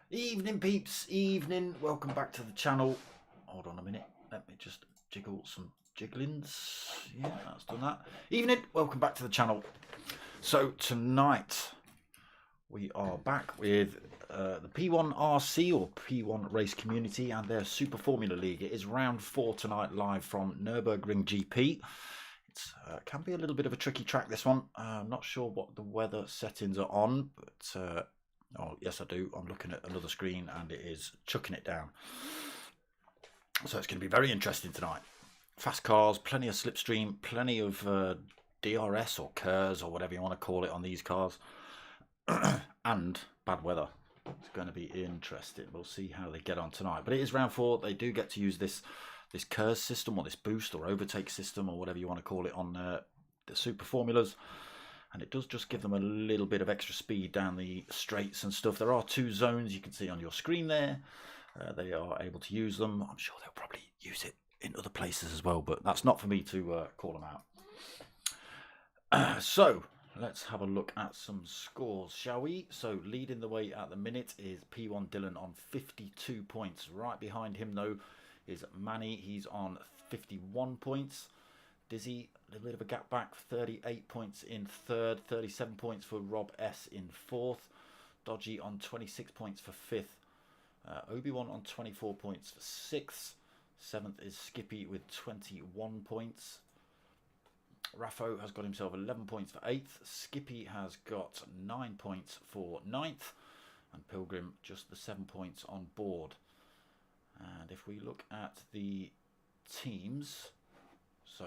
Evening peeps, evening, welcome back to the channel. Hold on a minute, let me just jiggle some jigglings. Yeah, that's done that. Evening, welcome back to the channel. So tonight we are back with the P1RC or P1 Race Community and their Super Formula League. It is round 4 tonight, live from Nurburgring GP. It can be a little bit of a tricky track, this one. I'm not sure what the weather settings are on, but oh yes I do, I'm looking at another screen and it is chucking it down. So it's going to be very interesting tonight. Fast cars, plenty of slipstream, plenty of DRS or KERS or whatever you want to call it on these cars. And bad weather. It's going to be interesting. We'll see how they get on tonight. But it is round 4. They do get to use this KERS system or this boost or overtake system or whatever you want to call it on the Super Formulas. And it does just give them a little bit of extra speed down the straights and stuff. There are 2 zones you can see on your screen there. They are able to use them. I'm sure they'll probably use it in other places as well, but that's not for me to call them out. So let's have a look at some scores, shall we? So leading the way at the minute is P1 Dylan on 52 points. Right behind him though is Manny. He's on 51 points. Dizzy, a little bit of a gap back, 38 points in 3rd, 37 points for Rob S in 4th, Dodgy on 26 points for 5th, Obi-Wan on 24 points for 6th, 7th is Skippy with 21 points, Raffo has got himself 11 points for 8th, Skippy has got 9 points for 9th, and Pilgrim just the 7 points on board. And if we look at the teams, so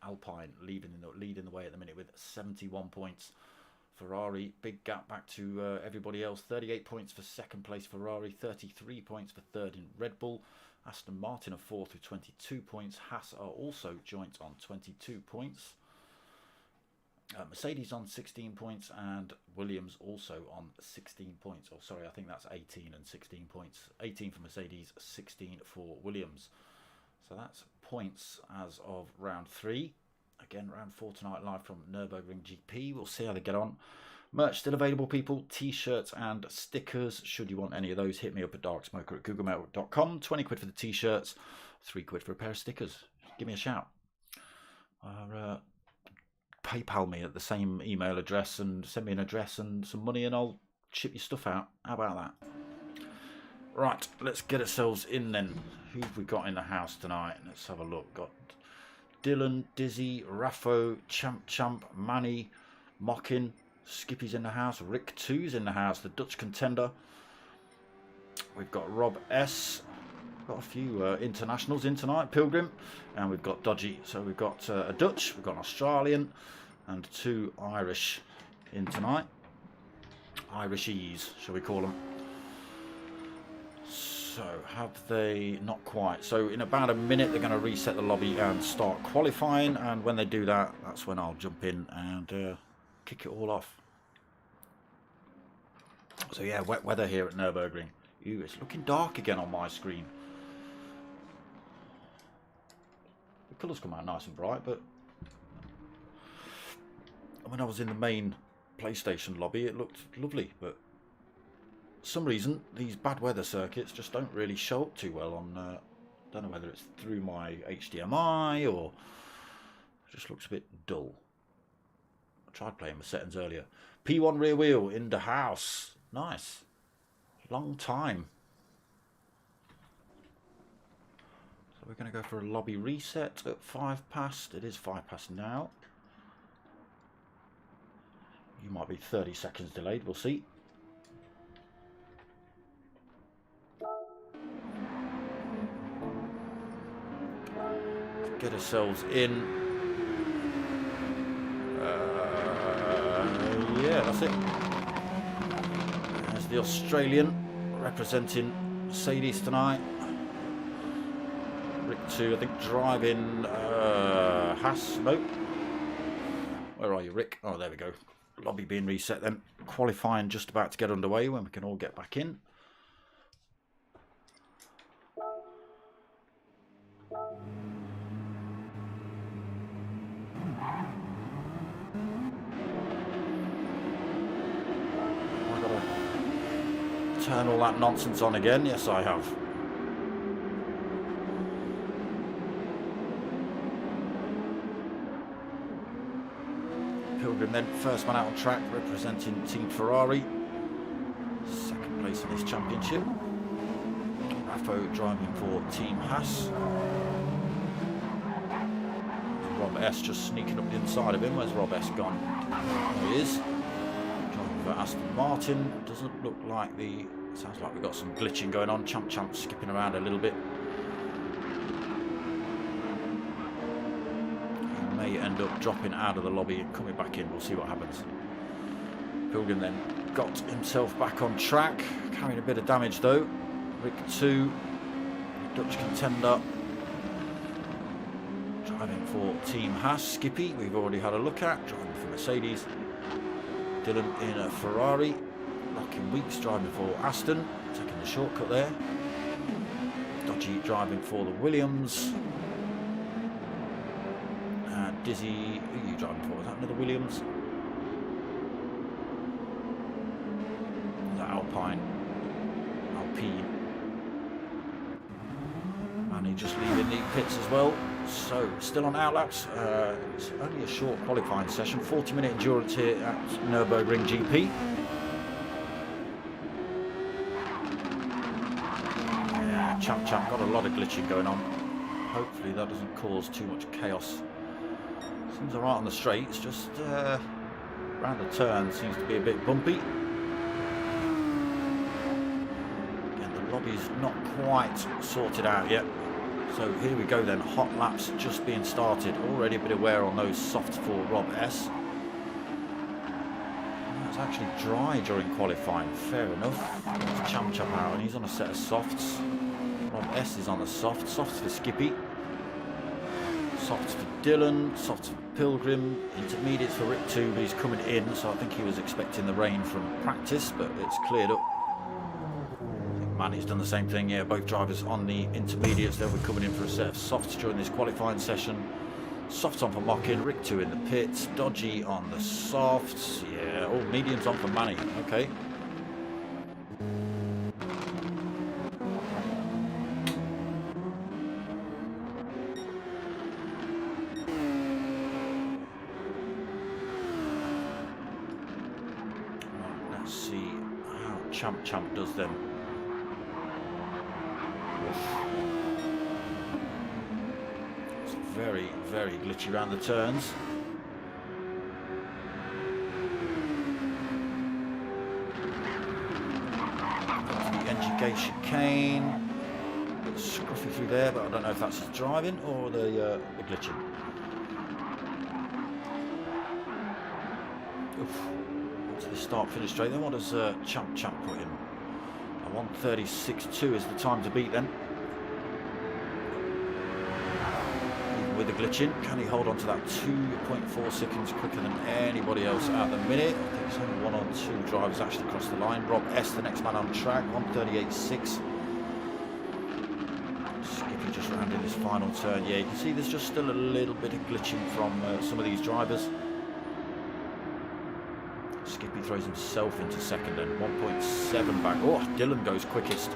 Alpine leading the way at the minute with 71 points. Ferrari, big gap back to everybody else. 38 points for 2nd place Ferrari, 33 points for 3rd in Red Bull. Aston Martin are 4th with 22 points. Haas are also joint on 22 points. Mercedes on 16 points and Williams also on 16 points. Oh, sorry, I think that's 18 and 16 points. 18 for Mercedes, 16 for Williams. So that's points as of round 3. Again, round 4 tonight, live from Nurburgring GP. We'll see how they get on. Merch still available, people. T-shirts and stickers. Should you want any of those, hit me up at darksmoker@googlemail.com. 20 quid for the T-shirts, 3 quid for a pair of stickers. Give me a shout. Or PayPal me at the same email address and send me an address and some money and I'll ship your stuff out. How about that? Right, let's get ourselves in then. Who have we got in the house tonight? Let's have a look. Got Dylan, Dizzy, Raffo, Champ, Manny, Mockin, Skippy's in the house, Rick 2's in the house, the Dutch contender. We've got Rob S. Got a few internationals in tonight, Pilgrim, and we've got Dodgy. So we've got a Dutch, we've got an Australian, and 2 Irish in tonight. Irishies, shall we call them? So have they not quite? So in about a minute they're going to reset the lobby and start qualifying, and when they do that, that's when I'll jump in and kick it all off. So yeah, wet weather here at Nurburgring. Ew, it's looking dark again on my screen. The colours come out nice and bright, but when I was in the main PlayStation lobby it looked lovely, but for some reason these bad weather circuits just don't really show up too well on don't know whether it's through my HDMI or it just looks a bit dull. I tried playing with settings earlier. P1 rear wheel in the house. Nice. Long time. So we're going to go for a lobby reset at 5 past. It is 5 past now. You might be 30 seconds delayed, we'll see. Get ourselves in. Yeah, that's it. There's the Australian representing Mercedes tonight. Rick 2, I think, driving Haas. Nope. Where are you, Rick? Oh, there we go. Lobby being reset then. Qualifying just about to get underway when we can all get back in. I've got to turn all that nonsense on again. Yes, I have. Pilgrim then, first man out on track, representing Team Ferrari. Second place in this championship. Raffo driving for Team Haas. Rob S just sneaking up the inside of him. Where's Rob S gone? There he is. Driving for Aston Martin. Doesn't look like the... Sounds like we've got some glitching going on. Champ skipping around a little bit. End up dropping out of the lobby and coming back in. We'll see what happens. Pilgrim then got himself back on track, carrying a bit of damage though. Rick 2, Dutch contender, driving for Team Haas. Skippy, we've already had a look at, driving for Mercedes. Dylan in a Ferrari. Locking Weeks driving for Aston, taking the shortcut there. Dodgy driving for the Williams. Dizzy, who are you driving for? Is that another Williams? Is that Alpine? And he just leaving the pits as well. So, still on outlaps. It's only a short qualifying session. 40-minute endurance here at Nurburgring GP. Yeah, Champ got a lot of glitching going on. Hopefully that doesn't cause too much chaos. Seems alright on the straights, just around the turn seems to be a bit bumpy. Again, the lobby's not quite sorted out yet. So here we go then, hot laps just being started. Already a bit of wear on those softs for Rob S. It's actually dry during qualifying, fair enough. There's Champ out and he's on a set of softs. Rob S is on the softs for Skippy. Softs for Dylan, softs for Pilgrim, intermediates for Rick 2, but he's coming in, so I think he was expecting the rain from practice, but it's cleared up. I think Manny's done the same thing, yeah, both drivers on the intermediates, they'll be coming in for a set of softs during this qualifying session. Softs on for Mockin, Rick 2 in the pits, Dodgy on the softs, yeah, all mediums on for Manny, okay. Champ does them. It's very, very glitchy around the turns. The NGK chicane. A bit scruffy through there, but I don't know if that's his driving or the glitching. Oof. The start finish straight then. What does Champ put in? A 1:36.2 is the time to beat then. Even with the glitching, can he hold on to that 2.4 seconds quicker than anybody else at the minute? I think it's only one or two drivers actually across the line. Rob S, the next man on track, 1:38.6. Skippy just rounded his final turn. Yeah, you can see there's just still a little bit of glitching from some of these drivers. Skippy throws himself into second and 1.7 back. Oh, Dylan goes quickest.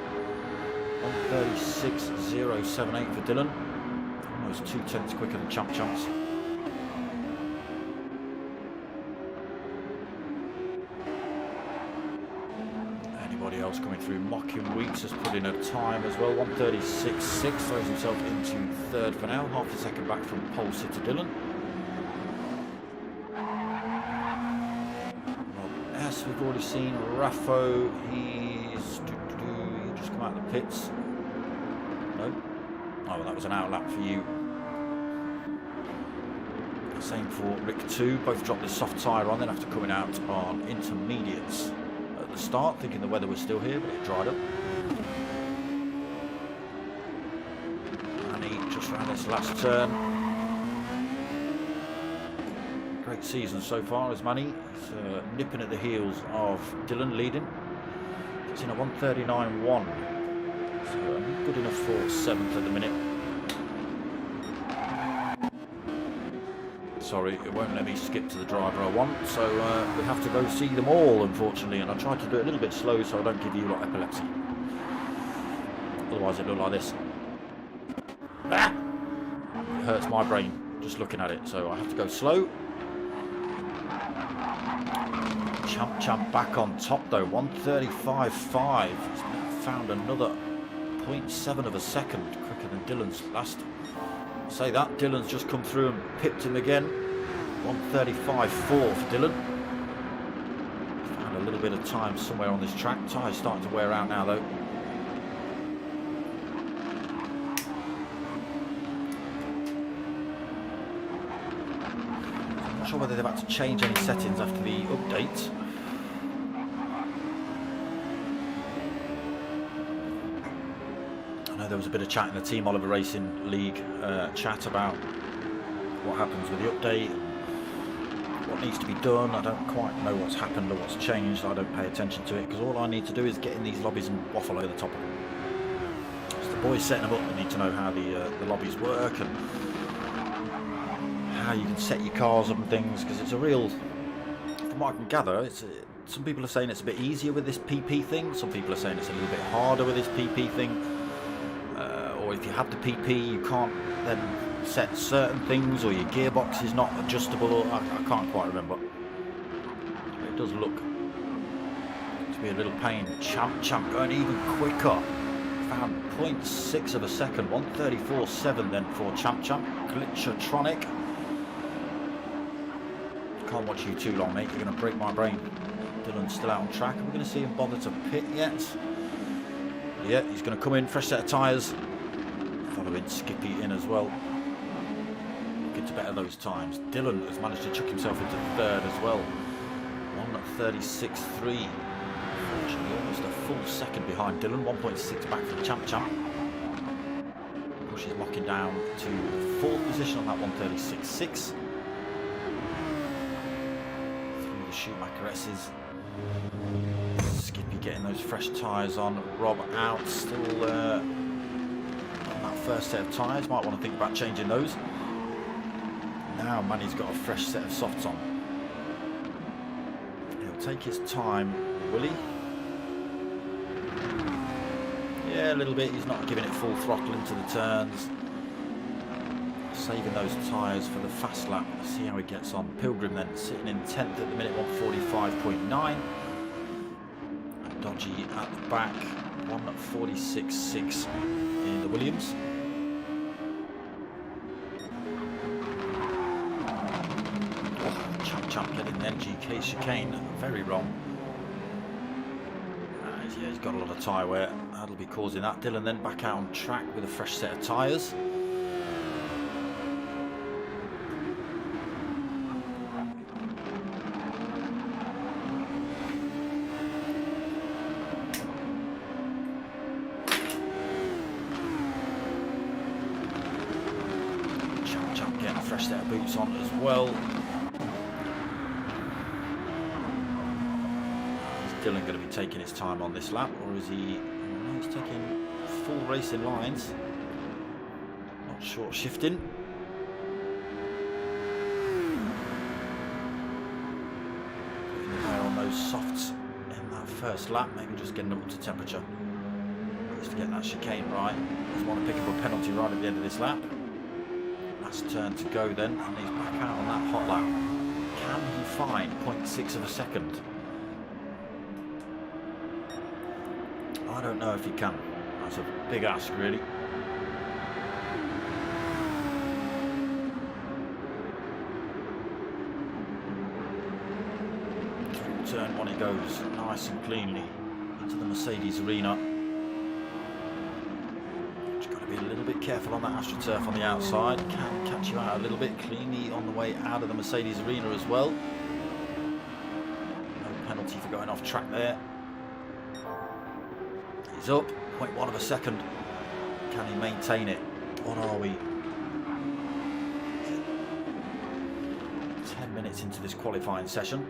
1:36.078 for Dylan. Almost 2/10 quicker than Champ's. Anybody else coming through? Mocking Weeks has put in a time as well. 1:36.6, throws himself into third for now. Half a second back from pole sitter Dylan. yes, we've already seen Raffo. He's he just come out of the pits. No. Oh, well, that was an outlap for you. Same for Rick 2. Both dropped the soft tyre on, then after coming out on intermediates at the start, thinking the weather was still here, but it dried up. And he just ran this last turn. Great season so far as Manny. He's nipping at the heels of Dylan leading. It's in a 1:39.1. So good enough for 7th at the minute. Sorry, it won't let me skip to the driver I want, so we have to go see them all, unfortunately, and I tried to do it a little bit slow so I don't give you like epilepsy. Otherwise it looked like this. Ah! It hurts my brain just looking at it, so I have to go slow. Champ back on top though, 1:35.5. He's found another 0.7 of a second quicker than Dylan's last. Say that, Dylan's just come through and pipped him again. 1:35.4 for Dylan. Found a little bit of time somewhere on this track. Tyre's starting to wear out now though. I'm not sure whether they've had to change any settings after the update. There was a bit of chat in the Team Oliver Racing League chat about what happens with the update, what needs to be done. I don't quite know what's happened or what's changed. I don't pay attention to it because all I need to do is get in these lobbies and waffle over the top of them. It's the boys setting them up that need to know how the lobbies work and how you can set your cars up and things, because it's a real, from what I can gather, some people are saying it's a bit easier with this PP thing, some people are saying it's a little bit harder with this PP thing. Or if you have the PP, you can't then set certain things, or your gearbox is not adjustable, or I can't quite remember. It does look to be a little pain. Champ going even quicker. Found 0.6 of a second, 1:34.7 then for Champ. Glitchatronic. Can't watch you too long, mate. You're going to break my brain. Dylan's still out on track. Are we going to see him bother to pit yet? Yeah, he's going to come in, fresh set of tyres. Following Skippy in as well. Looking to better those times. Dylan has managed to chuck himself into third as well. 1:36.3. Unfortunately, almost a full second behind Dylan. 1.6 back for the Champ. Bush is locking down to the fourth position on that 1:36.6. Through the Schumacher S's. Skippy getting those fresh tyres on. Rob out. Still on that first set of tyres. Might want to think about changing those. Now Manny's got a fresh set of softs on. He'll take his time, will he? Yeah, a little bit. He's not giving it full throttle into the turns. Saving those tyres for the fast lap. See how he gets on. Pilgrim then sitting in 10th at the minute, 1:45.9. Dodgy at the back, 1:46.6 in the Williams. Oh, Champ getting the NGK chicane, very wrong. Yeah, he's got a lot of tyre wear. That'll be causing that. Dylan then back out on track with a fresh set of tyres. Fresh set of boots on as well. Is Dylan going to be taking his time on this lap, or is he? No, he's taking full racing lines. Not short shifting. Putting the wear on those softs in that first lap, maybe just getting them up to temperature. Just to get that chicane right. Just want to pick up a penalty right at the end of this lap. Last turn to go then, and he's back out on that hot lap. Can he find 0.6 of a second? I don't know if he can. That's a big ask, really. turn one it goes, nice and cleanly into the Mercedes arena. Just got to be a little bit careful on that AstroTurf on the outside. Can catch you out a little bit cleanly on the way out of the Mercedes arena as well. No penalty for going off track there. He's up, 0.1 of a second. Can he maintain it? What are we? 10 minutes into this qualifying session.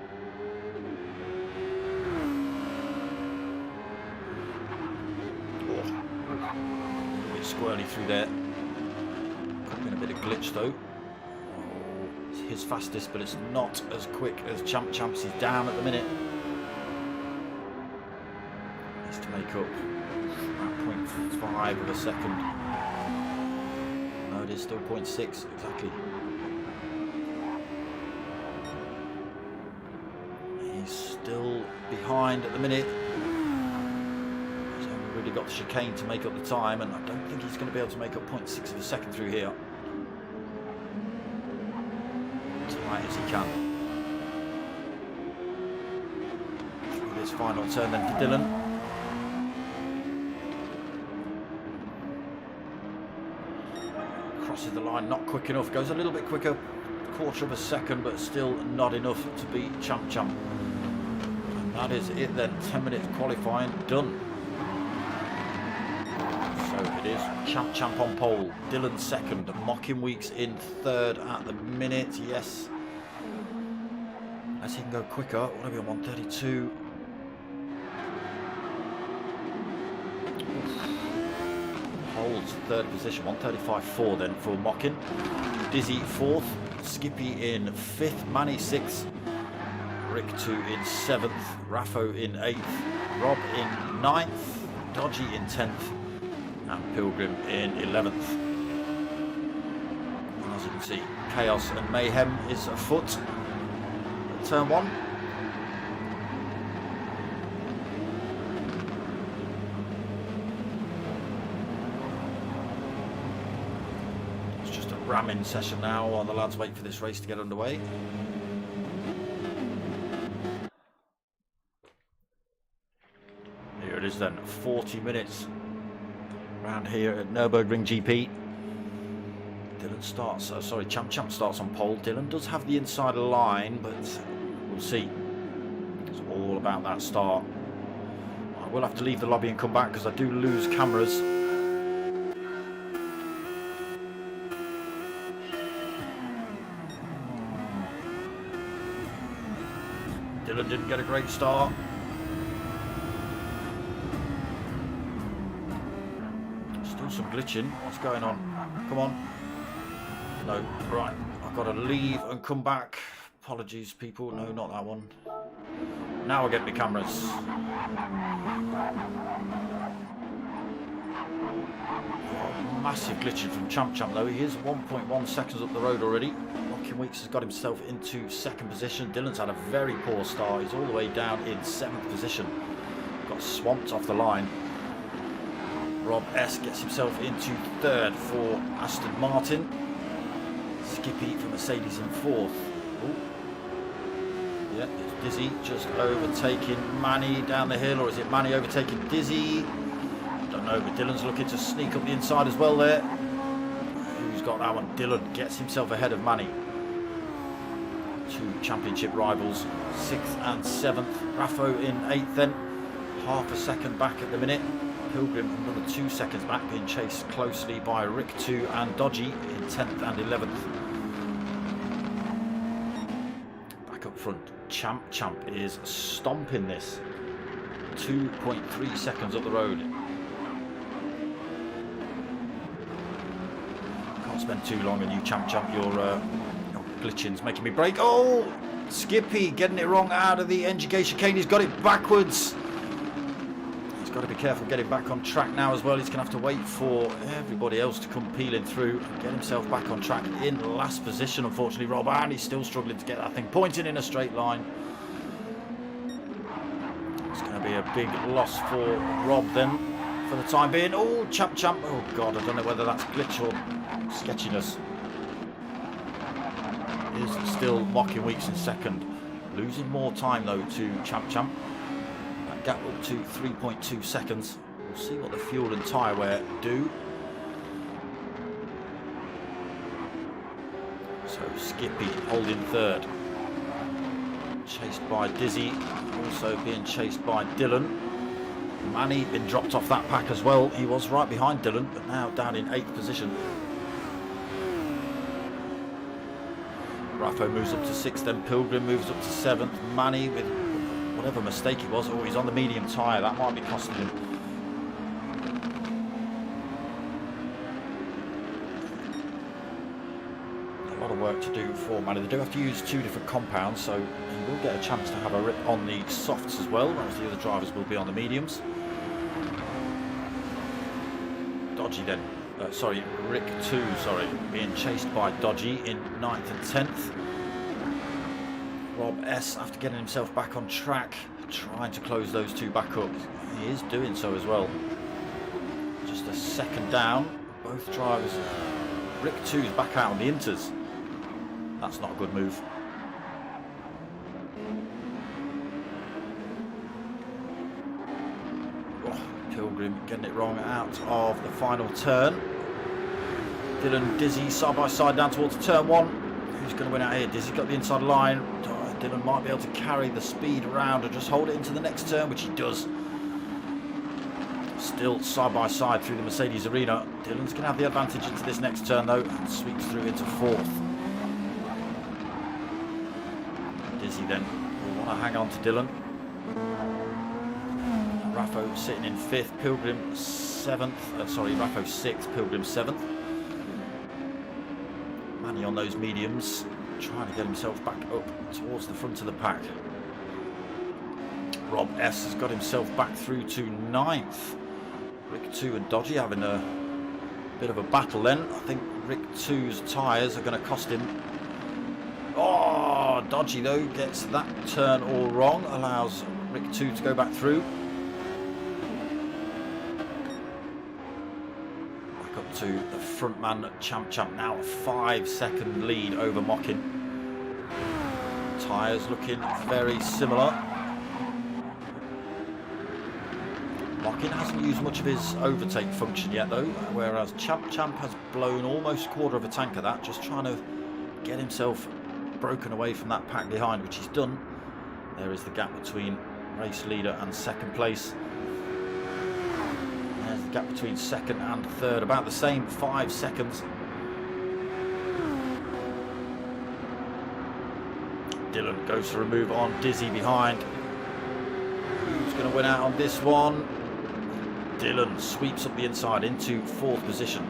A bit squirrely through there. Could have been a bit of glitch though. It's his fastest, but it's not as quick as Champs. He's down at the minute. Needs to make up 0.5 of a second. No, it is still 0.6 exactly. He's still behind at the minute. He's only really got the chicane to make up the time, and I don't think he's going to be able to make up 0.6 of a second through here. Tight as he can. Through this final turn then for Dylan. Crosses the line, not quick enough, goes a little bit quicker, quarter of a second, but still not enough to beat Champ. And that is it then, 10 minutes qualifying done. So it is Champ on pole, Dylan second, Mocking Weeks in third at the minute, yes. As he can go quicker, what are we on, 132? Holds third position, 135.4 then for Mockin. Dizzy fourth, Skippy in fifth, Manny sixth, Rick 2 in 7th, Raffo in 8th, Rob in 9th, Dodgy in 10th, and Pilgrim in 11th. And as you can see, chaos and mayhem is afoot at turn 1. It's just a ramming session now while the lads wait for this race to get underway. Here it is then, 40 minutes around here at Nurburgring GP. Dylan starts, Champ starts on pole. Dylan does have the inside line, but we'll see. It's all about that start. I will have to leave the lobby and come back because I do lose cameras. Dylan didn't get a great start. Still some glitching. What's going on? Come on. No, right. I've got to leave and come back. Apologies, people. No, not that one. Now I get my cameras. Oh, massive glitching from Champ though. He is 1.1 seconds up the road already. Mocking Weeks has got himself into second position. Dylan's had a very poor start. He's all the way down in 7th position. Got swamped off the line. Rob S gets himself into 3rd for Aston Martin. Skippy for Mercedes in 4th. Ooh. Yeah, it's Dizzy just overtaking Manny down the hill, or is it Manny overtaking Dizzy? Don't know, but Dylan's looking to sneak up the inside as well there. Who's got that one? Dylan gets himself ahead of Manny. Two championship rivals, 6th and 7th. Raffo in 8th then, half a second back at the minute. Pilgrim another 2 seconds back, being chased closely by Rick 2 and Dodgy in 10th and 11th. Back up front, Champ is stomping this. 2.3 seconds up the road. Can't spend too long on you, Champ. Your glitching's making me break. Oh, Skippy getting it wrong out of the NGK chicane. He's got it backwards. Got to be careful getting back on track now as well. He's going to have to wait for everybody else to come peeling through and get himself back on track in last position, unfortunately, Rob, and he's still struggling to get that thing pointing in a straight line. It's going to be a big loss for Rob then for the time being. Oh, Champ. Oh God, I don't know whether that's glitch or sketchiness. It is still Mocking Weeks in 2nd. Losing more time though to Champ. That gap up to 3.2 seconds. We'll see what the fuel and tyre wear do. So Skippy holding third. Chased by Dizzy, also being chased by Dylan. Manny been dropped off that pack as well. He was right behind Dylan, but now down in 8th position. Raffo moves up to 6th, then Pilgrim moves up to 7th. Manny, with whatever mistake it was, he's on the medium tyre. That might be costing him. A lot of work to do for Manny. They do have to use 2 different compounds, so he will get a chance to have a rip on the softs as well, whereas the other drivers will be on the mediums. Dodgy then. Rick 2, being chased by Dodgy in 9th and 10th. Rob S, after getting himself back on track, trying to close those 2 back up. He is doing so as well. Just a second down. Both drivers. Rick 2's back out on the inters. That's not a good move. Pilgrim getting it wrong out of the final turn. Dylan, Dizzy side by side down towards turn 1. Who's going to win out here? Dizzy's got the inside line. Dylan might be able to carry the speed around and just hold it into the next turn, which he does. Still side by side through the Mercedes arena. Dylan's going to have the advantage into this next turn though, and sweeps through into 4th. Dizzy then will want to hang on to Dylan. Raffo sitting in 5th, Pilgrim 7th, Raffo 6th, Pilgrim 7th. Manny on those mediums, trying to get himself back up towards the front of the pack. Rob S has got himself back through to 9th. Rick 2 and Dodgy having a bit of a battle then. I think Rick 2's tyres are going to cost him. Oh, Dodgy though gets that turn all wrong, allows Rick 2 to go back through. To the front man, Champ now a 5-second lead over Mockin. Tyres looking very similar. Mockin hasn't used much of his overtake function yet though, whereas Champ has blown almost a quarter of a tank of that, just trying to get himself broken away from that pack behind, which he's done. There is the gap between race leader and 2nd place. There's the gap between 2nd and 3rd, about the same, 5 seconds. Dylan goes for a move on Dizzy behind. Who's going to win out on this one? Dylan sweeps up the inside into 4th position.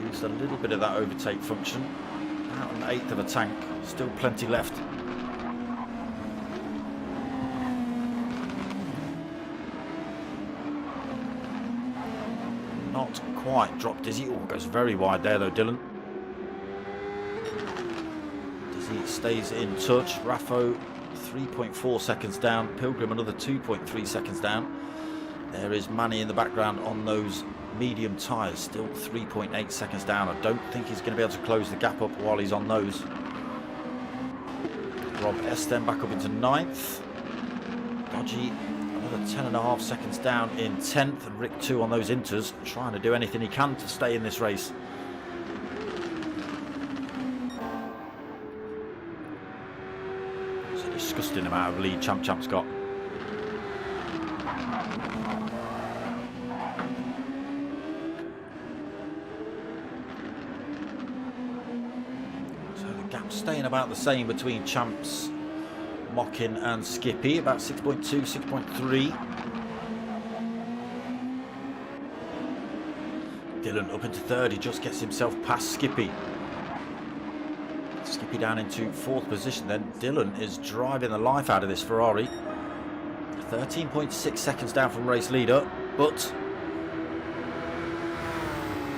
Used a little bit of that overtake function. Out an 1/8 of a tank, still plenty left. Not quite dropped Dizzy. Oh, goes very wide there though, Dylan. Dizzy stays in touch. Raffo 3.4 seconds down. Pilgrim another 2.3 seconds down. There is Manny in the background on those medium tyres, still 3.8 seconds down. I don't think he's going to be able to close the gap up while he's on those. Rob S then back up into 9th. Dodgy another 10.5 seconds down in 10th, and Rick 2 on those inters, trying to do anything he can to stay in this race. It's a disgusting amount of lead Champ's got. So the gap's staying about the same between Champs, Mockin and Skippy, about 6.2, 6.3. Dylan up into 3rd, he just gets himself past Skippy. Skippy down into 4th position then. Dylan is driving the life out of this Ferrari. 13.6 seconds down from race leader, but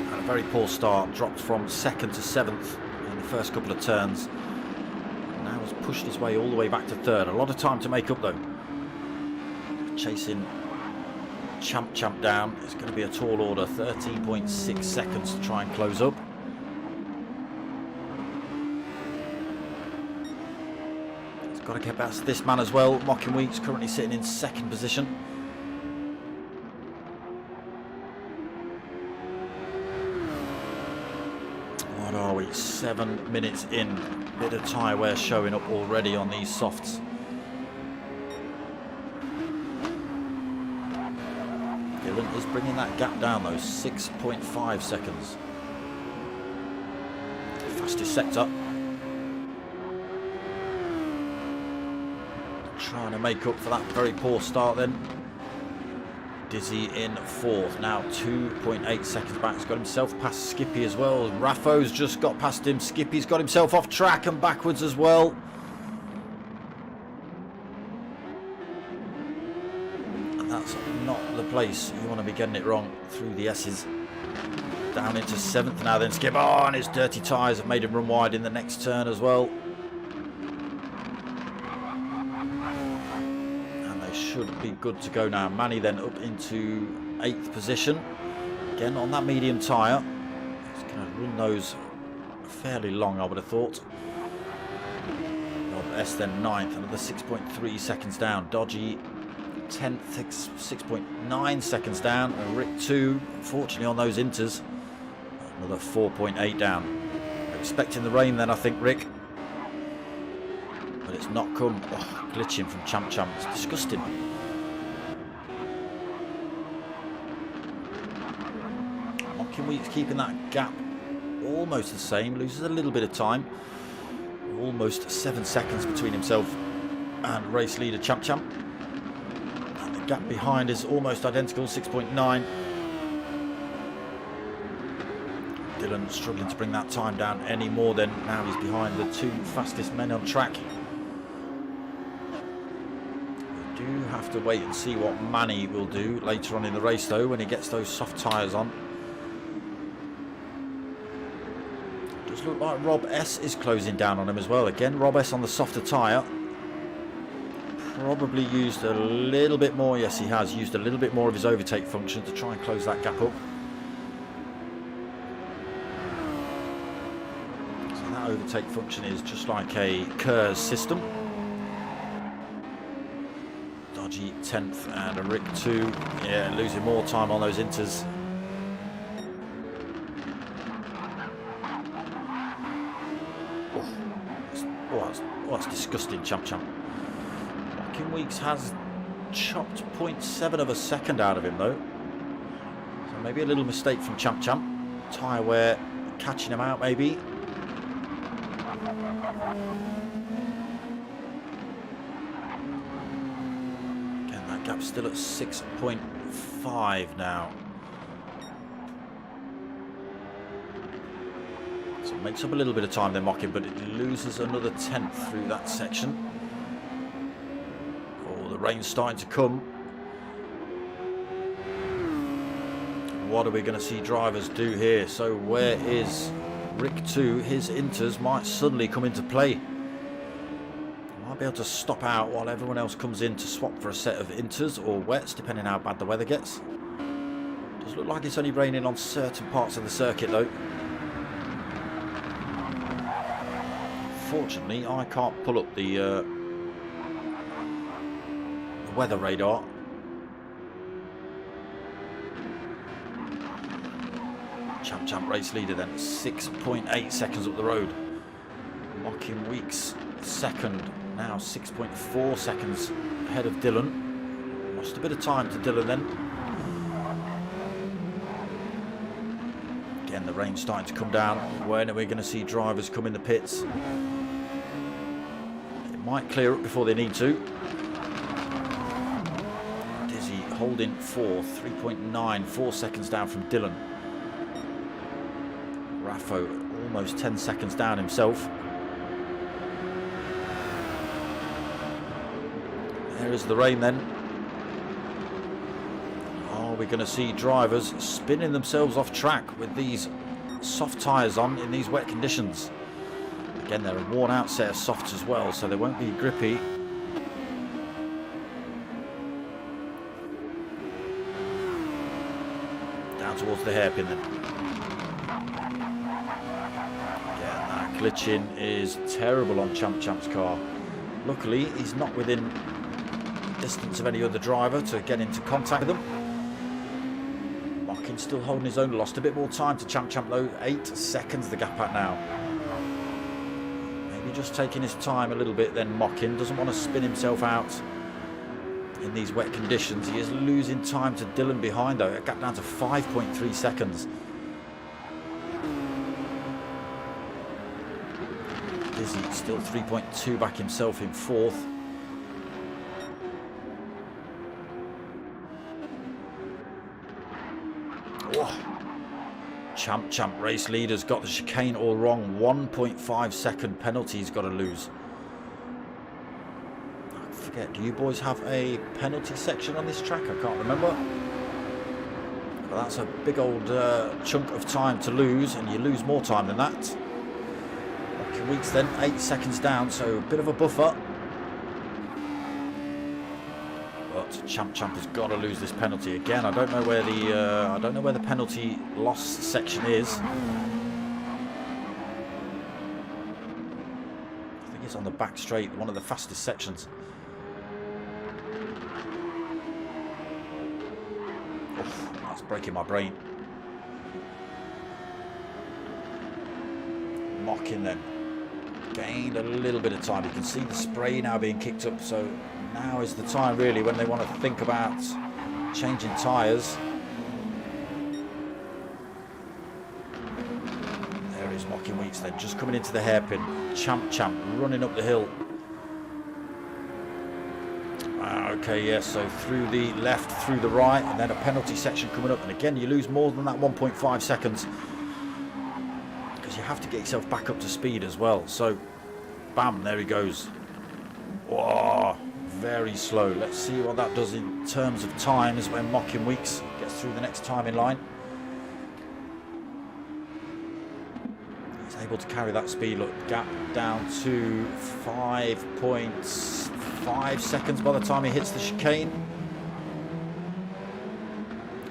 had a very poor start, dropped from 2nd to 7th in the first couple of turns. Now has pushed his way all the way back to 3rd. A lot of time to make up though. Chasing Champ down. It's going to be a tall order. 13.6 seconds to try and close up. Got to get past this man as well. Mocking Weeks currently sitting in second position. What are we? 7 minutes in. Bit of tyre wear showing up already on these softs. Dylan is bringing that gap down though. 6.5 seconds. Fastest sector. Trying to make up for that very poor start then. Dizzy in fourth, now 2.8 seconds back. He's got himself past Skippy as well. Raffo's just got past him. Skippy's got himself off track and backwards as well. And that's not the place you want to be getting it wrong through the S's. Down into seventh now then. Skip. Oh, and his dirty tyres have made him run wide in the next turn as well. Should be good to go now. Manny then up into 8th position. Again on that medium tyre. He's going to run those fairly long, I would have thought. Rob S then 9th, another 6.3 seconds down. Dodgy 10th, 6.9 seconds down. And Rick 2, unfortunately on those inters, another 4.8 down. Expecting the rain then, I think, Rick. But it's not come. Oh, glitching from Champ Champ. It's disgusting. Mocking Weeks keeping that gap almost the same. Loses a little bit of time. Almost 7 seconds between himself and race leader Champ Champ. And the gap behind is almost identical, 6.9. Dylan struggling to bring that time down any more than now he's behind the 2 fastest men on track. We do have to wait and see what Manny will do later on in the race though, when he gets those soft tyres on. Does look like Rob S is closing down on him as well. Again, Rob S on the softer tyre. Probably used a little bit more, yes he has, used a little bit more of his overtake function to try and close that gap up. Overtake function is just like a KERS system. Dodgy 10th and a Rick 2. Yeah, losing more time on those inters. Oh, that's disgusting, Champ Champ. Mocking Weeks has chopped 0.7 of a second out of him though. So maybe a little mistake from Champ Champ. Tyre wear catching him out maybe. Again, that gap's still at 6.5 now. So it makes up a little bit of time then, Mocking, but it loses another 10th through that section. Oh, the rain's starting to come. What are we going to see drivers do here? So where is Rick 2? His inters might suddenly come into play. Might be able to stop out while everyone else comes in to swap for a set of inters or wets, depending how bad the weather gets. Does look like it's only raining on certain parts of the circuit though. Fortunately, I can't pull up the weather radar. Champ Champ race leader then, 6.8 seconds up the road. Mocking Weeks second, now 6.4 seconds ahead of Dylan. Lost a bit of time to Dylan then. Again, the rain's starting to come down. When are we going to see drivers come in the pits? It might clear up before they need to. Dizzy holding fourth, 3.9, 4 seconds down from Dylan. Raffo almost 10 seconds down himself. There is the rain then. Are we going to see drivers spinning themselves off track with these soft tyres on in these wet conditions? Again, they're a worn out set of softs as well, so they won't be grippy. Down towards the hairpin then. Glitching is terrible on Champ Champ's car. Luckily, he's not within distance of any other driver to get into contact with them. Mockin still holding his own, lost a bit more time to Champ though. 8 seconds the gap at now. Maybe just taking his time a little bit then. Mockin doesn't want to spin himself out in these wet conditions. He is losing time to Dylan behind though. A gap down to 5.3 seconds. Dizzy still 3.2 back himself in 4th. Oh. Champ race leader's got the chicane all wrong. 1.5 second penalty he's got to lose. I forget, do you boys have a penalty section on this track? I can't remember. Well, that's a big old chunk of time to lose, and you lose more time than that. Weeks then, 8 seconds down, so a bit of a buffer. But Champ has got to lose this penalty again. I don't know where the penalty loss section is. I think it's on the back straight, one of the fastest sections. Oof, that's breaking my brain. Mocking then. Gained a little bit of time. You can see the spray now being kicked up, so now is the time really when they want to think about changing tyres. There is Mocking Weeks then, just coming into the hairpin. Champ running up the hill. Okay, yes, so through the left, through the right, and then a penalty section coming up, and again you lose more than that 1.5 seconds. You have to get yourself back up to speed as well. So bam, there he goes. Whoa, very slow. Let's see what that does in terms of times when Mocking Weeks gets through the next time in line. He's able to carry that speed. Look, gap down to 5.5 seconds by the time he hits the chicane.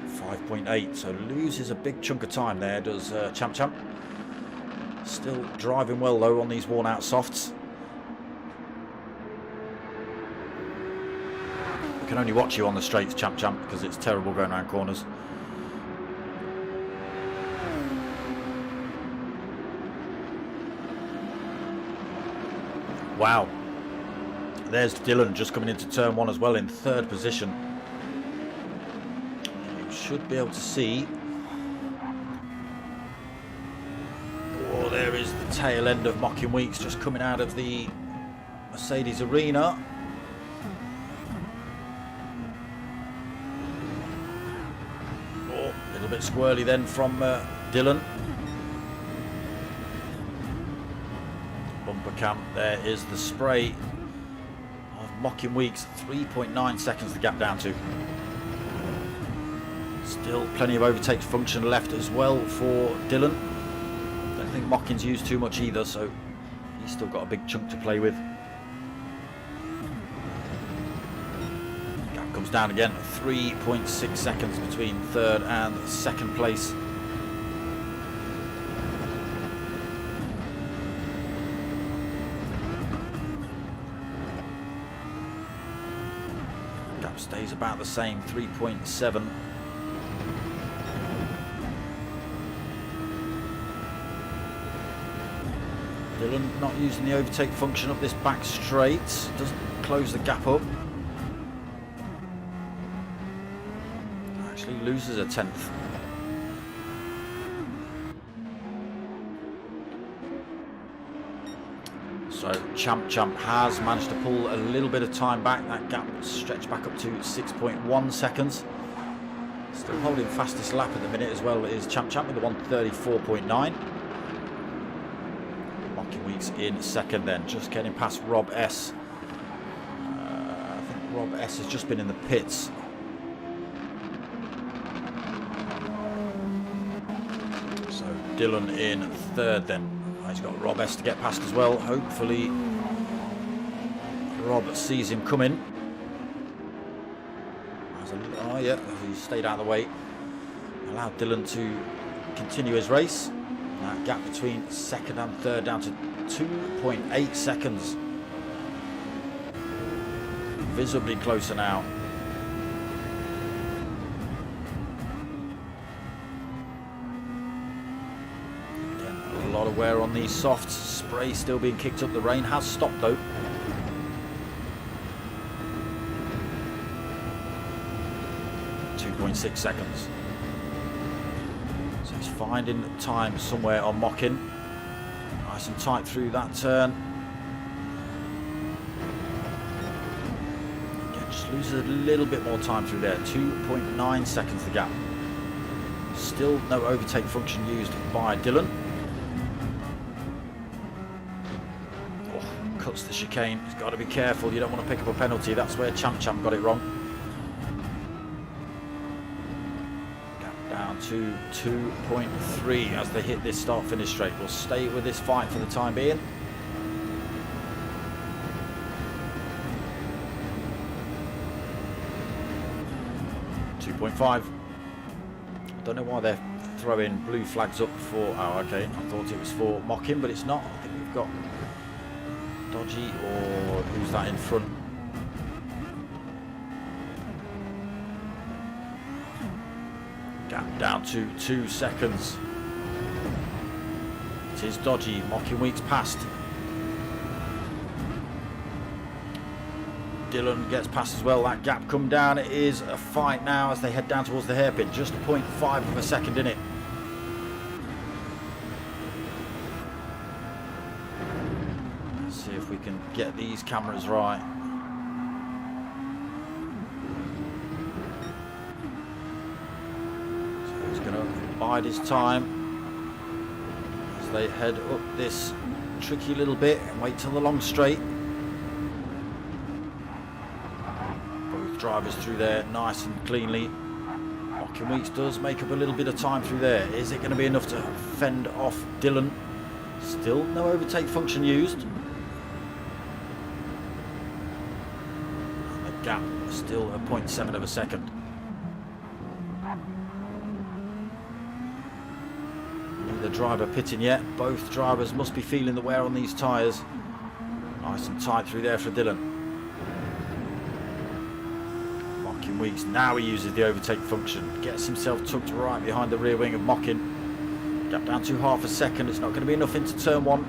5.8, so loses a big chunk of time there, does Champ. Still driving well though on these worn out softs. We can only watch you on the straights, Champ, because it's terrible going around corners. Wow. There's Dylan just coming into turn 1 as well in 3rd position. You should be able to see. There is the tail end of Mocking Weeks just coming out of the Mercedes arena. Oh, a little bit squirrely then from Dylan. Bumper cam, there is the spray of Mocking Weeks. 3.9 seconds the gap down to. Still plenty of overtake function left as well for Dylan. I think Mocking's used too much either, so he's still got a big chunk to play with. Gap comes down again, 3.6 seconds between 3rd and 2nd place. Gap stays about the same, 3.7. Dylan not using the overtake function up this back straight, doesn't close the gap up. Actually loses a 10th. So Champ has managed to pull a little bit of time back. That gap stretched back up to 6.1 seconds. Still holding fastest lap at the minute as well is Champ with the 1:34.9. In 2nd then, just getting past Rob S. I think Rob S has just been in the pits. So Dylan in 3rd then. He's got Rob S to get past as well. Hopefully Rob sees him coming. Oh yeah, he stayed out of the way. Allowed Dylan to continue his race. That gap between 2nd and 3rd down to 2.8 seconds. visibly closer now. Again, a lot of wear on these softs. Spray still being kicked up. The rain has stopped though. .6 seconds. So he's finding time somewhere on Mockin. Nice and tight through that turn. Again, just loses a little bit more time through there. 2.9 seconds the gap. Still no overtake function used by Dylan. Oh, cuts the chicane. He's got to be careful. You don't want to pick up a penalty. That's where Champ got it wrong. To 2.3 as they hit this start-finish straight. We'll stay with this fight for the time being. .5. Don't know why they're throwing blue flags up for... Oh, okay. I thought it was for Mockin, but it's not. I think we've got Dodgy, or who's that in front? Down to 2 seconds. It is Dodgy. Mockin Weeks past. Dylan gets past as well. That gap come down. It is a fight now as they head down towards the hairpin. Just 0.5 of a second in it. Let's see if we can get these cameras right. Bide his time as they head up this tricky little bit and wait till the long straight. Both drivers through there nice and cleanly. Mockin Weeks does make up a little bit of time through there. Is it going to be enough to fend off Dylan? Still no overtake function used. And the gap still at 0.7 of a second. The driver pitting yet. Both drivers must be feeling the wear on these tyres. Nice and tight through there for Dylan. Mockin Weeks, now he uses the overtake function. Gets himself tucked right behind the rear wing of Mockin. Gap down to half a second. It's not going to be enough into turn 1.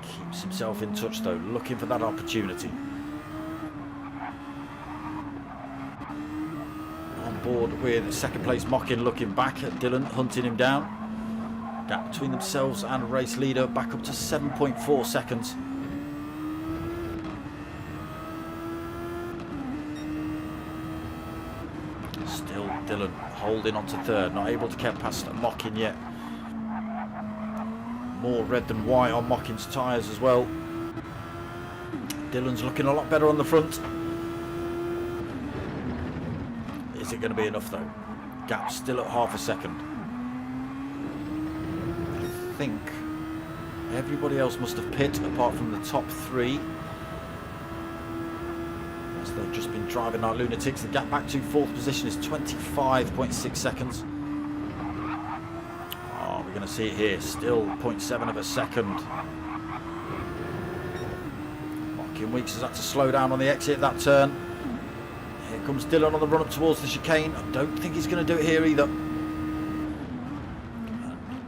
Keeps himself in touch though, looking for that opportunity. Board with second place Mockin, looking back at Dylan, hunting him down. Gap between themselves and race leader back up to 7.4 seconds. Still Dylan holding on to third, not able to get past Mockin yet. More red than white on Mockin's tyres as well. Dylan's looking a lot better on the front. Is it going to be enough though? Gap still at half a second. I think everybody else must have pit apart from the top 3. As they've just been driving like lunatics. The gap back to 4th position is 25.6 seconds. Oh, we're going to see it here. Still 0.7 of a second. Mockin Weeks has had to slow down on the exit of that turn. Here comes Dylan on the run up towards the chicane. I don't think he's going to do it here either.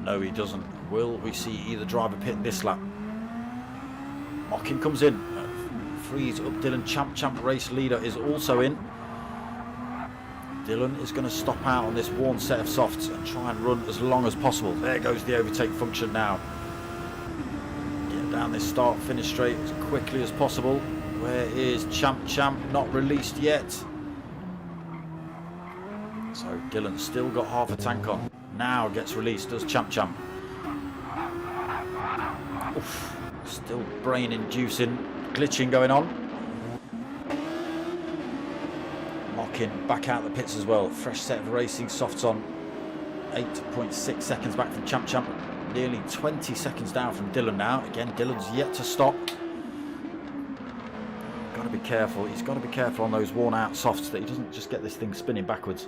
No, he doesn't. Will we see either driver pit this lap? Mockin comes in. Frees up Dylan. Champ race leader is also in. Dylan is going to stop out on this worn set of softs and try and run as long as possible. There goes the overtake function now. Get down this start finish straight as quickly as possible. Where is Champ? Not released yet. So Dylan's still got half a tank on. Now gets released, does Champ. Oof, still brain inducing, glitching going on. Mockin back out the pits as well. Fresh set of racing softs on. 8.6 seconds back from Champ. Nearly 20 seconds down from Dylan now. Again, Dylan's yet to stop. Got to be careful. He's got to be careful on those worn out softs that he doesn't just get this thing spinning backwards.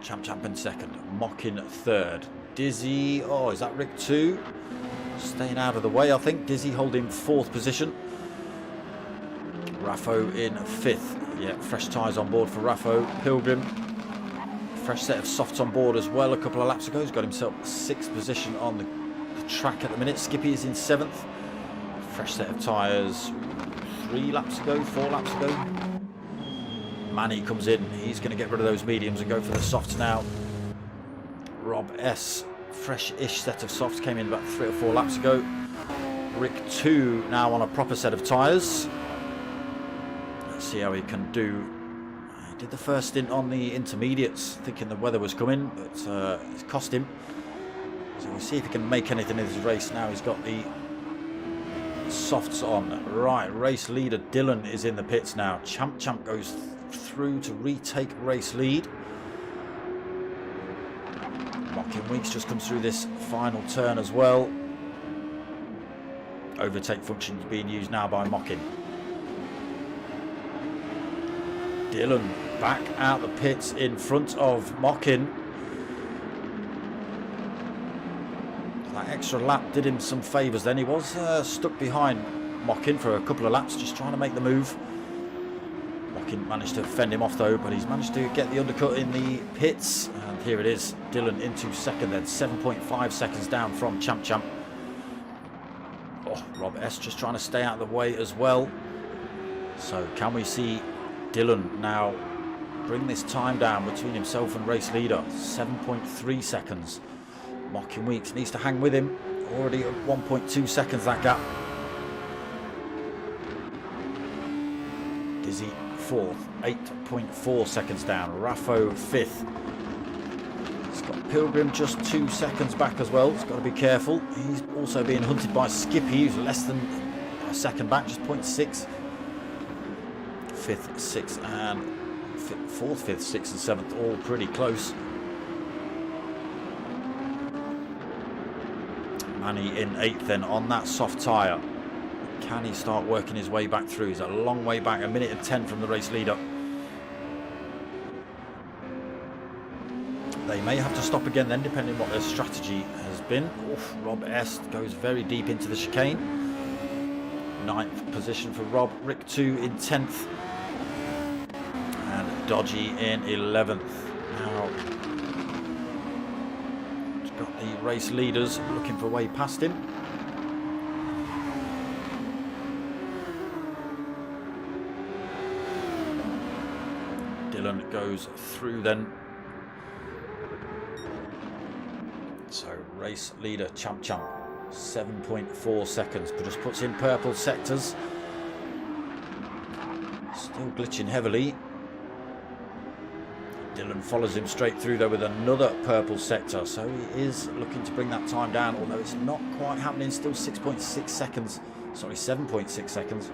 Champ in second. Mockin third. Dizzy, oh, is that Rick 2? Staying out of the way, I think. Dizzy holding fourth position. Raffo in fifth. Yeah, fresh tyres on board for Raffo. Pilgrim, fresh set of softs on board as well a couple of laps ago. He's got himself sixth position on the track at the minute. Skippy is in seventh. Fresh set of tyres 4 laps ago. Manny comes in. He's going to get rid of those mediums and go for the softs now. Rob S, fresh-ish set of softs, came in about 3 or 4 laps ago. Rick 2 now on a proper set of tyres. Let's see how he can do. He did the first stint on the intermediates, thinking the weather was coming, but it's cost him. So we'll see if he can make anything of this race now. He's got the softs on. Right, race leader Dylan is in the pits now. Champ goes through to retake race lead. Mockin Weeks just comes through this final turn as well. Overtake function is being used now by Mockin. Dylan back out the pits in front of Mockin. That extra lap did him some favours then. He was stuck behind Mockin for a couple of laps, just trying to make the move. Mockin managed to fend him off though, but he's managed to get the undercut in the pits. And here it is, Dylan into second then, 7.5 seconds down from Champ. Oh, Rob S just trying to stay out of the way as well. So can we see Dylan now bring this time down between himself and race leader? 7.3 seconds. Mockin Weeks needs to hang with him. Already at 1.2 seconds that gap. Dizzy fourth, 8.4 seconds down. Raffo fifth. He's got Pilgrim just 2 seconds back as well. He's got to be careful. He's also being hunted by Skippy, who's less than a second back, just 0.6. Fifth, sixth, and fourth, fifth, sixth, and seventh, all pretty close. Manny in eighth then on that soft tyre. Can he start working his way back through? He's a long way back, a minute and 10 from the race leader. They may have to stop again then, depending on what their strategy has been. Oof, Rob S goes very deep into the chicane. 9th position for Rob. Rick 2 in 10th. And Dodgy in 11th. Now, he's got the race leaders looking for a way past him. Dylan goes through then. So race leader Champ 7.4 seconds, but just puts in purple sectors. Still glitching heavily. Dylan follows him straight through though with another purple sector, so he is looking to bring that time down, although it's not quite happening. Still 6.6 seconds, sorry, 7.6 seconds.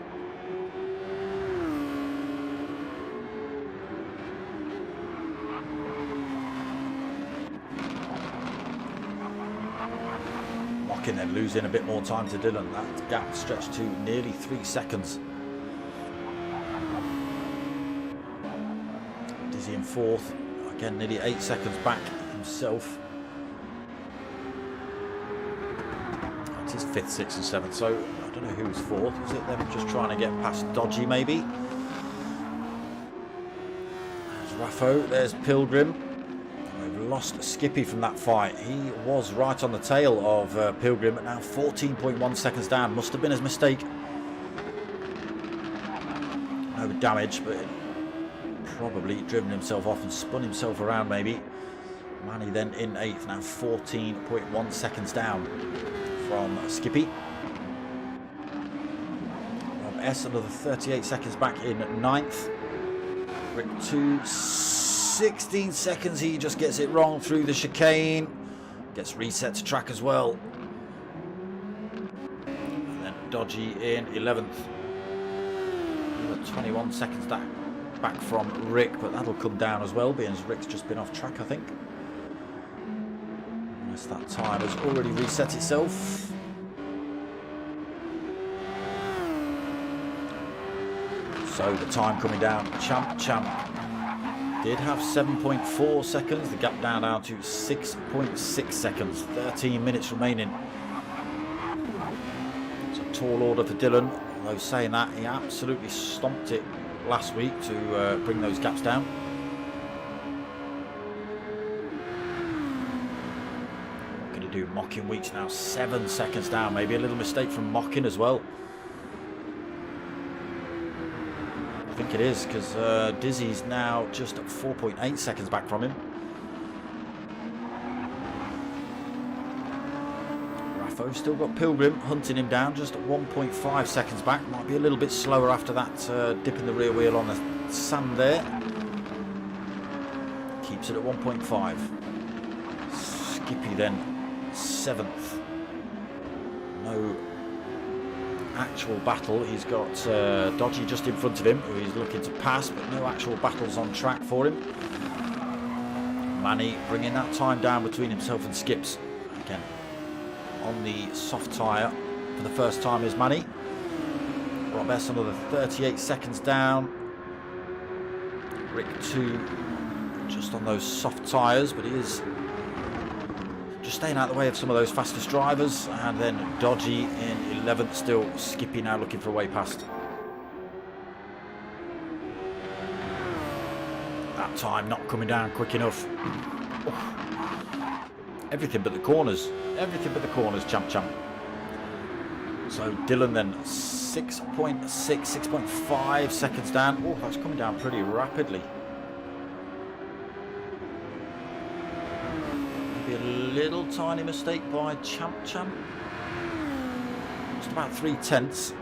Mockin then losing a bit more time to Dylan. That gap stretched to nearly 3 seconds. Dizzy in fourth, again nearly 8 seconds back himself. That's his fifth, sixth and seventh, so I don't know who's fourth. Is it them just trying to get past Dodgy maybe? There's Raffo, there's Pilgrim. We've lost Skippy from that fight. He was right on the tail of Pilgrim, but now 14.1 seconds down. Must have been his mistake. No damage, but probably driven himself off and spun himself around maybe. Manny then in 8th, now 14.1 seconds down from Skippy. Rob S another 38 seconds back in 9th. Rick 2, 16 seconds, he just gets it wrong through the chicane. Gets reset to track as well. And then Dodgy in 11th. Another 21 seconds back from Rick, but that'll come down as well, being as Rick's just been off track, I think. Unless that time has already reset itself. So the time coming down, Champ did have 7.4 seconds. The gap down to 6.6 seconds. 13 minutes remaining. It's a tall order for Dylan. Although saying that, he absolutely stomped it last week to bring those gaps down. What can he do? Mocking weeks now 7 seconds down. Maybe a little mistake from Mocking as well. I think it is, because Dizzy's now just 4.8 seconds back from him. Raffo's still got Pilgrim hunting him down, just 1.5 seconds back. Might be a little bit slower after that dip in the rear wheel on the sand there. Keeps it at 1.5. Skippy then 7th. No actual battle. He's got Dodgy just in front of him, who he's looking to pass, but no actual battles on track for him. Manny bringing that time down between himself and Skips. Again, on the soft tyre for the first time is Manny. Rob S another 38 seconds down. Rick 2 just on those soft tyres, but he is just staying out of the way of some of those fastest drivers. And then Dodgy in 11th, still. Skippy now looking for a way past. That time not coming down quick enough. Oh. Everything but the corners. Everything but the corners, champ. So Dylan then 6.6, 6.5 seconds down. Oh, that's coming down pretty rapidly. A little tiny mistake by Champ. Just about 3/10.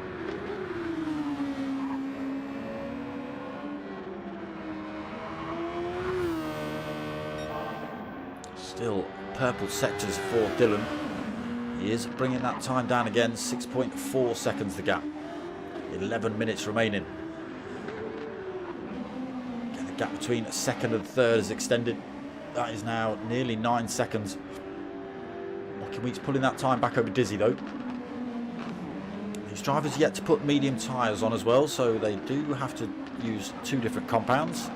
Still purple sectors for Dylan. He is bringing that time down again. 6.4 seconds the gap. 11 minutes remaining. Again, the gap between second and third is extended. That is now nearly 9 seconds. Mocking Week's pulling that time back over Dizzy though. These drivers yet to put medium tyres on as well, so they do have to use 2 different compounds.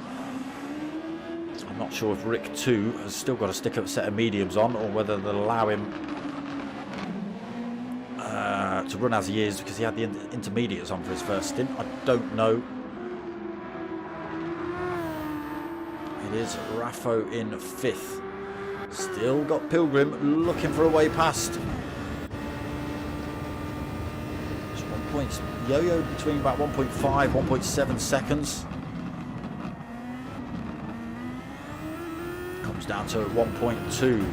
I'm not sure if Rick 2 has still got a stick-up set of mediums on, or whether they'll allow him to run as he is, because he had the intermediates on for his first stint. I don't know. It is Raffo in 5th. Still got Pilgrim looking for a way past. Just 1 point yo-yo between about 1.5, 1.7 seconds. Comes down to 1.2.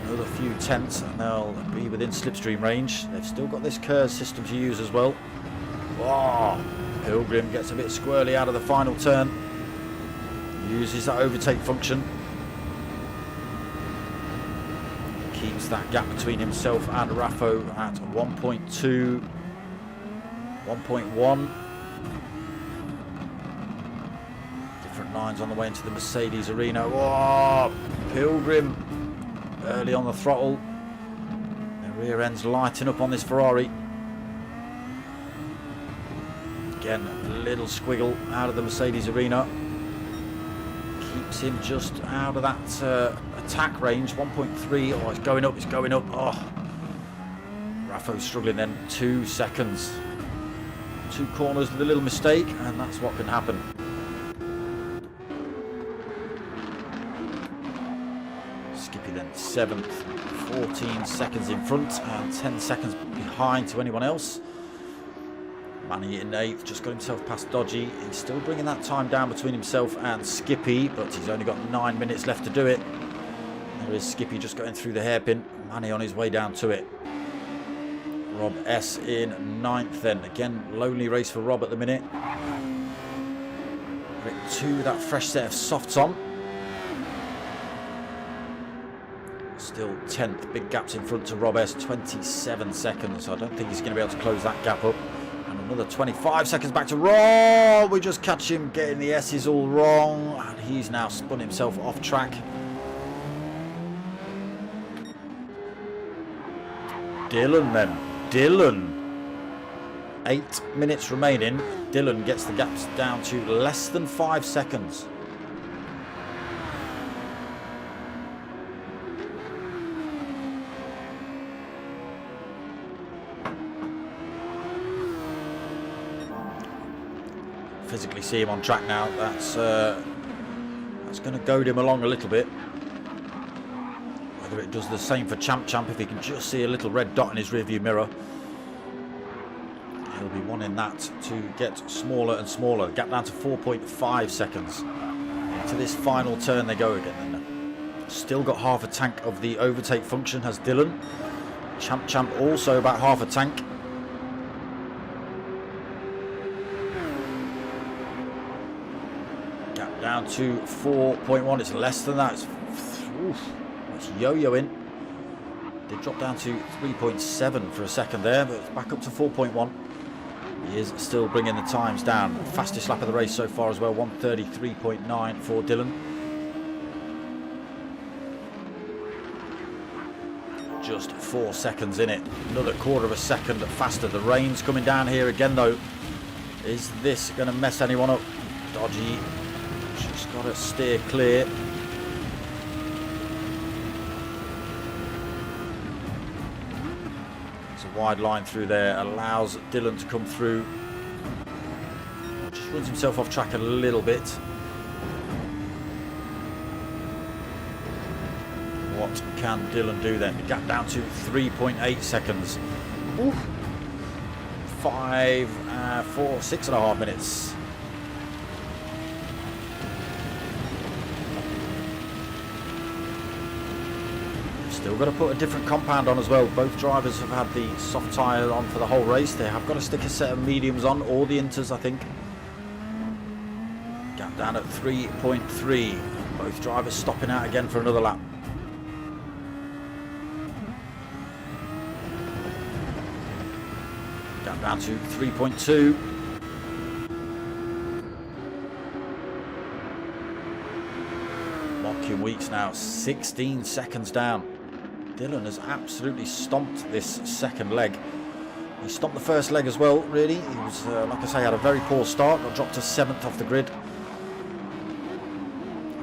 Another few tenths and they'll be within slipstream range. They've still got this curve system to use as well. Oh, Pilgrim gets a bit squirrely out of the final turn. Uses that overtake function. Keeps that gap between himself and Raffo at 1.2, 1.1. Different lines on the way into the Mercedes arena. Oh, Pilgrim early on the throttle. The rear end's lighting up on this Ferrari. Again, a little squiggle out of the Mercedes arena. Keeps him just out of that attack range. 1.3. Oh, it's going up, it's going up. Oh, Raffo's struggling then. 2 seconds. 2 corners with a little mistake, and that's what can happen. Skippy then 7th. 14 seconds in front and 10 seconds behind to anyone else. Manny in 8th, just got himself past Dodgy. He's still bringing that time down between himself and Skippy, but he's only got 9 minutes left to do it. There is Skippy just going through the hairpin. Manny on his way down to it. Rob S in 9th then. Again, lonely race for Rob at the minute. Rick 2 with that fresh set of softs on. Still 10th, big gaps in front to Rob S, 27 seconds. I don't think he's going to be able to close that gap up. And another 25 seconds back to Rob. We just catch him getting the S's all wrong. And he's now spun himself off track. Dylan then. Dylan. 8 minutes remaining. Dylan gets the gaps down to less than 5 seconds. see him on track now. That's going to goad him along a little bit. Whether it does the same for Champ, if he can just see a little red dot in his rearview mirror, he'll be wanting that to get smaller and smaller. Gap down to 4.5 seconds. Into this final turn they go again. Still got half a tank of the overtake function has Dylan. Champ also about half a tank. Gap down to 4.1. It's less than that. It's yo-yoing. They dropped down to 3.7 for a second there, but it's back up to 4.1. He is still bringing the times down. Fastest lap of the race so far as well, 1:33.9 for Dylan. Just 4 seconds in it. Another quarter of a second faster. The rain's coming down here again though. Is this going to mess anyone up? Dodgy. Just got to steer clear. It's a wide line through there. Allows Dylan to come through. Just runs himself off track a little bit. What can Dylan do then? The gap down to 3.8 seconds. Oof. 6.5 minutes. Still got to put a different compound on as well. Both drivers have had the soft tyre on for the whole race. They have got to stick a set of mediums on, or the inters I think. Gap down at 3.3. Both drivers stopping out again for another lap. Down to 3.2. Mocking Weeks now 16 seconds down. Dylan has absolutely stomped this second leg. He stomped the first leg as well, really. He was, like I say, had a very poor start. Got dropped to 7th off the grid.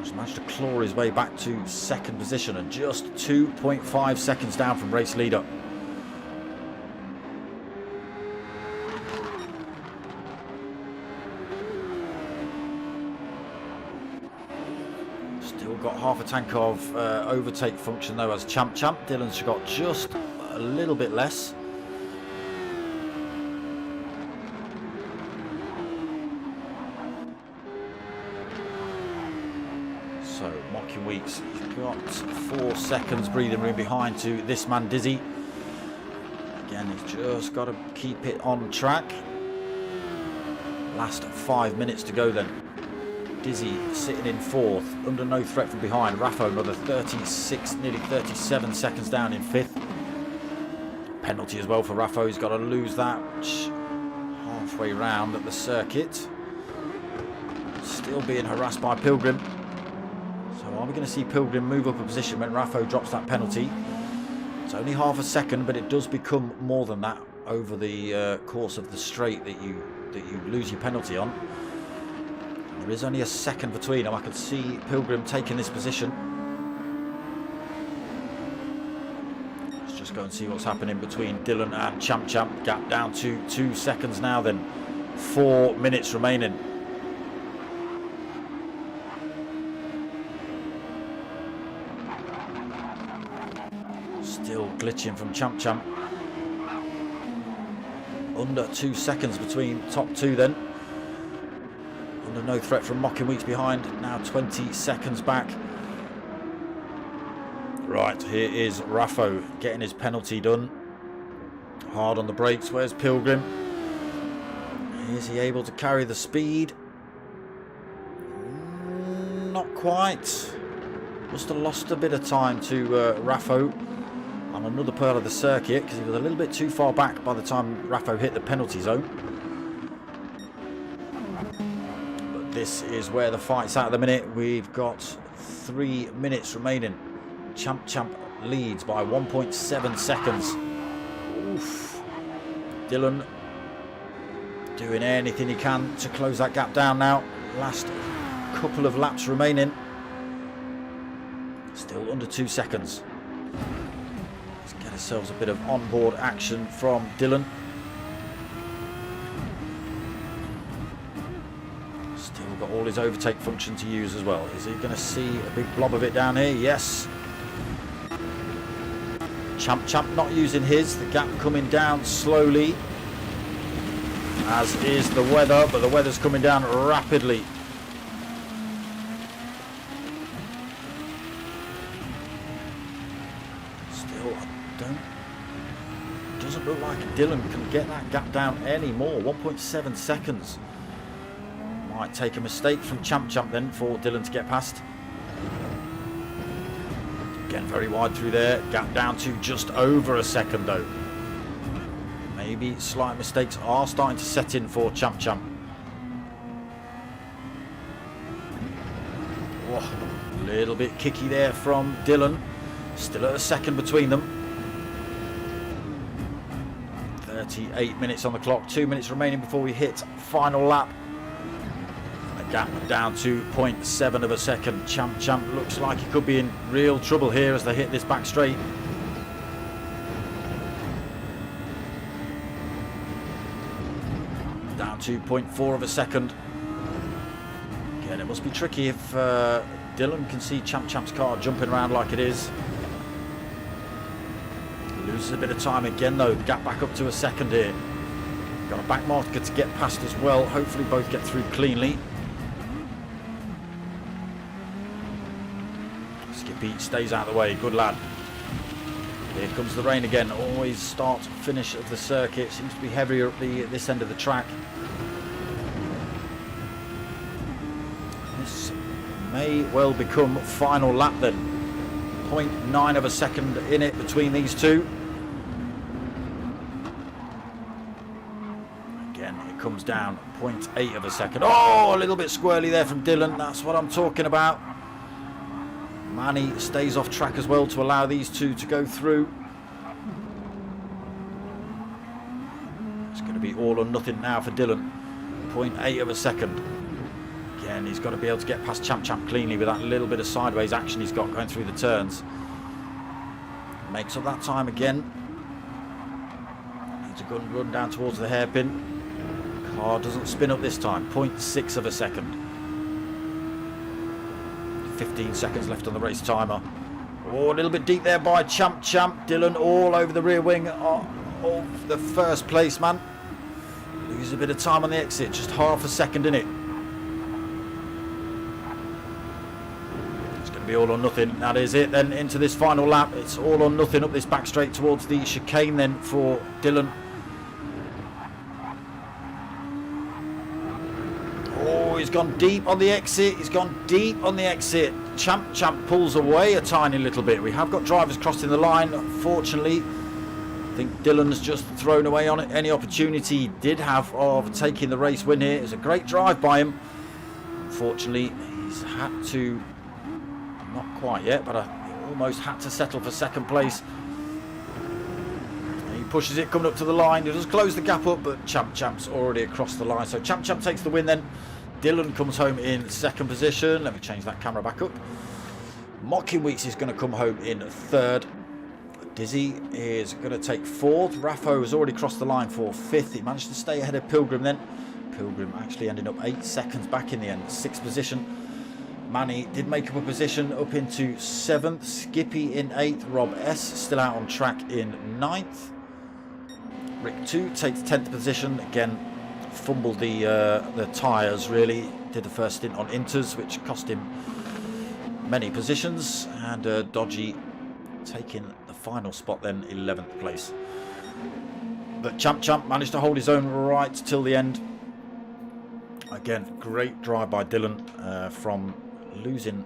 He's managed to claw his way back to 2nd position and just 2.5 seconds down from race leader. Got half a tank of overtake function though as Champ. Dylan's got just a little bit less. So Mocking Weeks, he's got 4 seconds breathing room behind to this man Dizzy. Again, he's just got to keep it on track. Last 5 minutes to go then. Dizzy sitting in 4th, under no threat from behind. Raffo another 36, nearly 37 seconds down in 5th. Penalty as well for Raffo. He's got to lose that halfway round at the circuit. Still being harassed by Pilgrim. So are we going to see Pilgrim move up a position when Raffo drops that penalty? It's only half a second, but it does become more than that over the course of the straight that you lose your penalty on. There is only a second between them. I can see Pilgrim taking this position. Let's just go and see what's happening between Dylan and Champ. Gap down to 2 seconds now then. 4 minutes remaining. Still glitching from Champ. Under 2 seconds between top 2 then. Under no threat from Mocking Weeks behind. Now 20 seconds back. Right, here is Raffo getting his penalty done. Hard on the brakes. Where's Pilgrim? Is he able to carry the speed? Not quite. Must have lost a bit of time to Raffo on another part of the circuit because he was a little bit too far back by the time Raffo hit the penalty zone. This is where the fight's at the minute. We've got 3 minutes remaining. Champ leads by 1.7 seconds. Oof. Dylan doing anything he can to close that gap down now. Last couple of laps remaining. Still under 2 seconds. Let's get ourselves a bit of onboard action from Dylan. all his overtake function to use as well. Is he going to see a big blob of it down here? Yes. Champ not using his. The gap coming down slowly, as is the weather, but the weather's coming down rapidly. Still, doesn't look like Dylan can get that gap down anymore. 1.7 seconds. Might take a mistake from Champ then for Dylan to get past. Again, very wide through there. Gap down to just over a second though. Maybe slight mistakes are starting to set in for Champ. Oh, a little bit kicky there from Dylan. Still at a second between them. 38 minutes on the clock. 2 minutes remaining before we hit final lap. A gap down to 0.7 of a second. Champ looks like he could be in real trouble here as they hit this back straight. Down to 0.4 of a second. Again, it must be tricky if Dylan can see Champ's car jumping around like it is. Loses a bit of time again though. The gap back up to a second here. Got a back marker to get past as well. Hopefully both get through cleanly. Skippy stays out of the way. Good lad. Here comes the rain again. Always start finish of the circuit. Seems to be heavier at this end of the track. This may well become final lap then. 0.9 of a second in it between these two. Again, it comes down 0.8 of a second. Oh, a little bit squirrely there from Dylan. That's what I'm talking about. Manny stays off track as well to allow these two to go through. It's going to be all or nothing now for Dylan. 0.8 of a second. Again, he's got to be able to get past Champ cleanly with that little bit of sideways action he's got going through the turns. Makes up that time again. Needs a good run down towards the hairpin. Car doesn't spin up this time. 0.6 of a second. 15 seconds left on the race timer. Oh, a little bit deep there by Champ. Dylan all over the rear wing of the first place man. Loses a bit of time on the exit. Just half a second in it. Be all or nothing. That is it then into this final lap. It's all or nothing up this back straight towards the chicane then for Dylan. Oh, he's gone deep on the exit. Champ pulls away a tiny little bit. We have got drivers crossing the line. Unfortunately, I think Dylan's just thrown away on it any opportunity he did have of taking the race win here. It was a great drive by him. Unfortunately, he's had to, not quite yet, but almost had to settle for second place. And he pushes it coming up to the line. He does close the gap up, but Champ's already across the line. So Champ takes the win then. Dylan comes home in second position. Let me change that camera back up. Mocking Weeks is going to come home in third. Dizzy is going to take fourth. Raffo has already crossed the line for fifth. He managed to stay ahead of Pilgrim then. Pilgrim actually ended up 8 seconds back in the end, sixth position. Manny did make up a position up into 7th. Skippy in 8th. Rob S still out on track in 9th. Rick 2 takes 10th position. Again, fumbled the tyres really. Did the first stint on inters, which cost him many positions. And Dodgy taking the final spot then, 11th place. But Champ managed to hold his own right till the end. Again, great drive by Dylan from losing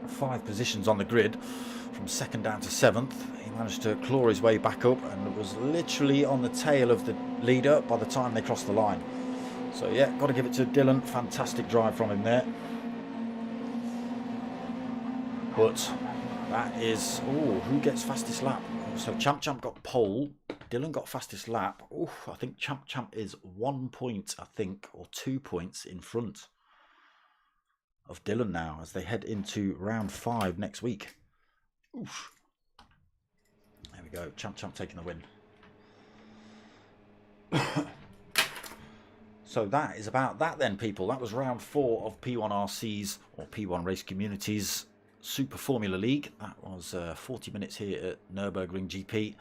5 positions on the grid from 2nd down to 7th. He managed to claw his way back up and was literally on the tail of the leader by the time they crossed the line. So yeah, got to give it to Dylan. Fantastic drive from him there. But that is, who gets fastest lap? So Champ got pole. Dylan got fastest lap. I think Champ is 1 point, I think, or 2 points in front of Dylan now as they head into round 5 next week. Oof. There we go. Champ taking the win. So that is about that then, people. That was round 4 of P1RC's, or P1 Race Community's, Super Formula League. That was 40 minutes here at Nurburgring GP.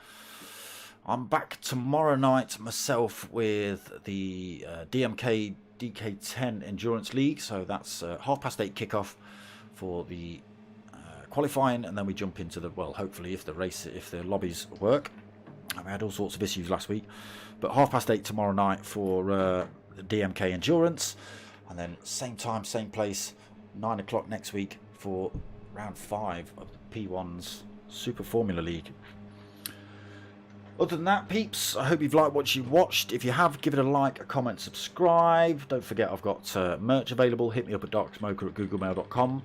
I'm back tomorrow night myself with the DMK DK10 Endurance League. So that's 8:30 kickoff for the qualifying, and then we jump into the, well, hopefully if the lobbies work. We had all sorts of issues last week, but 8:30 tomorrow night for the DMK Endurance, and then same time, same place, 9 o'clock next week for round 5 of the P1's Super Formula League. Other than that, peeps, I hope you've liked what you watched. If you have, give it a like, a comment, subscribe. Don't forget I've got merch available. Hit me up at darksmoker@googlemail.com,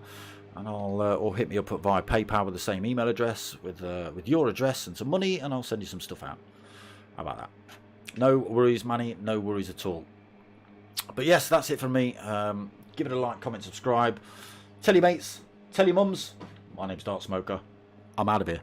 and or hit me up via PayPal with the same email address with your address and some money, and I'll send you some stuff out. How about that? No worries, Manny. No worries at all. But yes, that's it from me. Give it a like, comment, subscribe. Tell your mates. Tell your mums. My name's Dark Smoker. I'm out of here.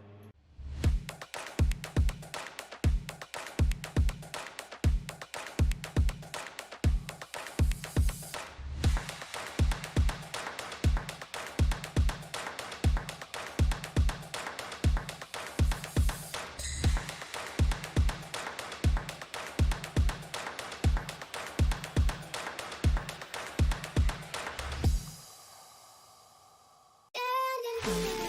Yeah.